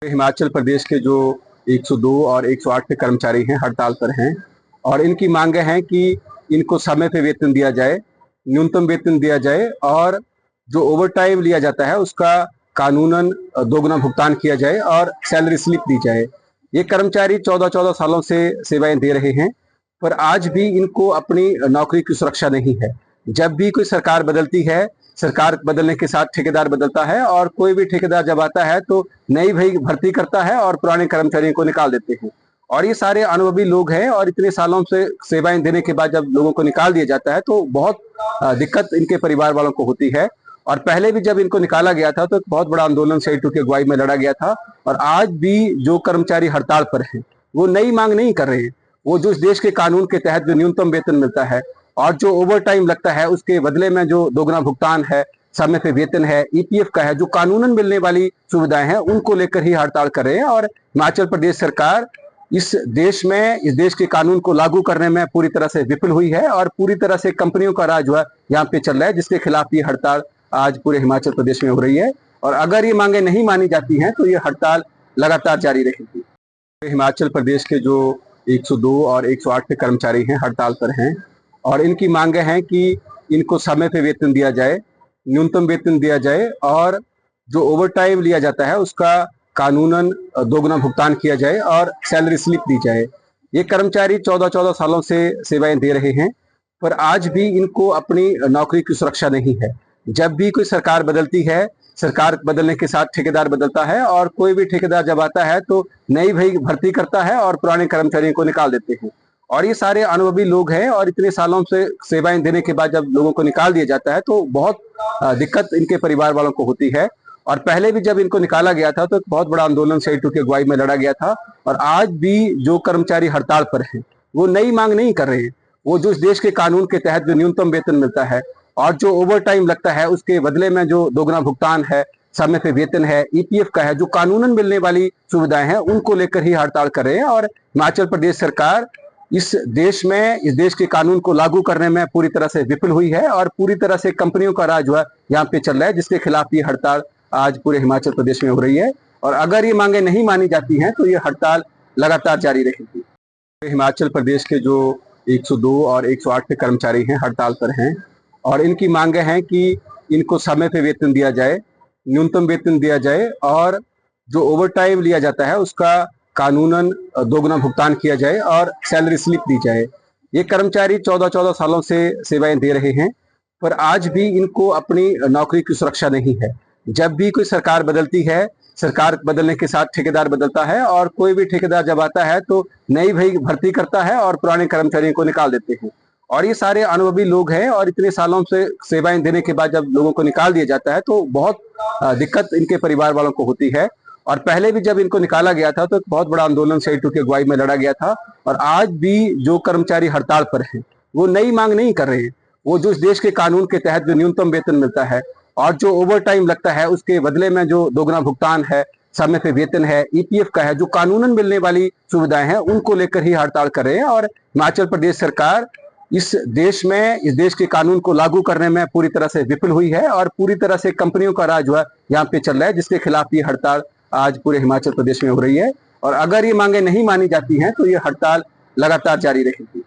हिमाचल प्रदेश के जो 102 और 108 के कर्मचारी हैं हड़ताल पर हैं और इनकी मांगे हैं कि इनको समय पे वेतन दिया जाए, न्यूनतम वेतन दिया जाए और जो ओवर टाइम लिया जाता है उसका कानूनन दोगुना भुगतान किया जाए और सैलरी स्लिप दी जाए। ये कर्मचारी 14-14 सालों से सेवाएं दे रहे हैं, पर आज भी इनको अपनी नौकरी की सुरक्षा नहीं है। जब भी कोई सरकार बदलती है, सरकार बदलने के साथ ठेकेदार बदलता है और कोई भी ठेकेदार जब आता है तो नई भई भर्ती करता है और पुराने कर्मचारियों को निकाल देते हैं। और ये सारे अनुभवी लोग हैं और इतने सालों से सेवाएं देने के बाद जब लोगों को निकाल दिया जाता है तो बहुत दिक्कत इनके परिवार वालों को होती है। और पहले भी जब इनको निकाला गया था तो एक बहुत बड़ा आंदोलन CITU की अगुवाई में लड़ा गया था। और आज भी जो कर्मचारी हड़ताल पर हैं वो नई मांग नहीं कर रहे हैं। वो जो इस देश के कानून के तहत जो न्यूनतम वेतन मिलता है और जो ओवर टाइम लगता है उसके बदले में जो दोगुना भुगतान है, समय पे वेतन है, EPF का है, जो कानूनन मिलने वाली सुविधाएं हैं उनको लेकर ही हड़ताल कर रहे हैं। और हिमाचल प्रदेश सरकार इस देश के कानून को लागू करने में पूरी तरह से विफल हुई है और पूरी तरह से कंपनियों का राज जो है यहाँ पे चल रहा है, जिसके खिलाफ ये हड़ताल आज पूरे हिमाचल प्रदेश में हो रही है। और अगर ये मांगे नहीं मानी जाती हैं तो ये हड़ताल लगातार जारी रहेगी। हिमाचल प्रदेश के जो 102 और 108 के कर्मचारी हैं हड़ताल पर हैं और इनकी मांगे हैं कि इनको समय पे वेतन दिया जाए, न्यूनतम वेतन दिया जाए और जो ओवर टाइम लिया जाता है उसका कानूनन दोगुना भुगतान किया जाए और सैलरी स्लिप दी जाए। ये कर्मचारी 14-14 सालों से सेवाएं दे रहे हैं, पर आज भी इनको अपनी नौकरी की सुरक्षा नहीं है। जब भी कोई सरकार बदलती है, सरकार बदलने के साथ ठेकेदार बदलता है और कोई भी ठेकेदार जब आता है तो नई भई भर्ती करता है और पुराने कर्मचारियों को निकाल देते हैं। और ये सारे अनुभवी लोग हैं और इतने सालों से सेवाएं देने के बाद जब लोगों को निकाल दिया जाता है तो बहुत दिक्कत इनके परिवार वालों को होती है। और पहले भी जब इनको निकाला गया था तो एक बहुत बड़ा आंदोलन CITU की अगुवाई में लड़ा गया था। और आज भी जो कर्मचारी हड़ताल पर हैं वो नई मांग नहीं कर रहे हैं। वो जो इस देश के कानून के तहत जो न्यूनतम वेतन मिलता है और जो ओवर टाइम लगता है उसके बदले में जो दोगुना भुगतान है, समय पे वेतन है, EPF का है, जो कानूनन मिलने वाली सुविधाएं हैं उनको लेकर ही हड़ताल कर रहे हैं। और हिमाचल प्रदेश सरकार इस देश के कानून को लागू करने में पूरी तरह से विफल हुई है और पूरी तरह से कंपनियों का राज जो है यहाँ पे चल रहा है, जिसके खिलाफ ये हड़ताल आज पूरे हिमाचल प्रदेश में हो रही है। और अगर ये मांगे नहीं मानी जाती हैं तो ये हड़ताल लगातार जारी रहेगी। हिमाचल प्रदेश के जो 102 और 108 के कर्मचारी हैं हड़ताल पर हैं और इनकी मांगे हैं कि इनको समय पे वेतन दिया जाए, न्यूनतम वेतन दिया जाए और जो ओवर टाइम लिया जाता है उसका कानूनन दोगुना भुगतान किया जाए और सैलरी स्लिप दी जाए। ये कर्मचारी 14-14 सालों से सेवाएं दे रहे हैं, पर आज भी इनको अपनी नौकरी की सुरक्षा नहीं है। जब भी कोई सरकार बदलती है, सरकार बदलने के साथ ठेकेदार बदलता है और कोई भी ठेकेदार जब आता है तो नई भई भर्ती करता है और पुराने कर्मचारियों को निकाल देते हैं। और ये सारे अनुभवी लोग हैं और इतने सालों से सेवाएं देने के बाद जब लोगों को निकाल दिया जाता है तो बहुत दिक्कत इनके परिवार वालों को होती है। और पहले भी जब इनको निकाला गया था तो एक बहुत बड़ा आंदोलन CITU की अगुवाई में लड़ा गया था। और आज भी जो कर्मचारी हड़ताल पर हैं वो नई मांग नहीं कर रहे हैं। वो जो इस देश के कानून के तहत जो न्यूनतम वेतन मिलता है और जो ओवर टाइम लगता है उसके बदले में जो दोगुना भुगतान है, समय पे वेतन है, EPF का है, जो कानूनन मिलने वाली सुविधाएं हैं उनको लेकर ही हड़ताल कर रहे हैं। और हिमाचल प्रदेश सरकार इस देश के कानून को लागू करने में पूरी तरह से विफल हुई है और पूरी तरह से कंपनियों का राज जो है यहाँ पे चल रहा है, जिसके खिलाफ ये हड़ताल आज पूरे हिमाचल प्रदेश में हो रही है। और अगर ये मांगे नहीं मानी जाती हैं तो ये हड़ताल लगातार जारी रहेगी।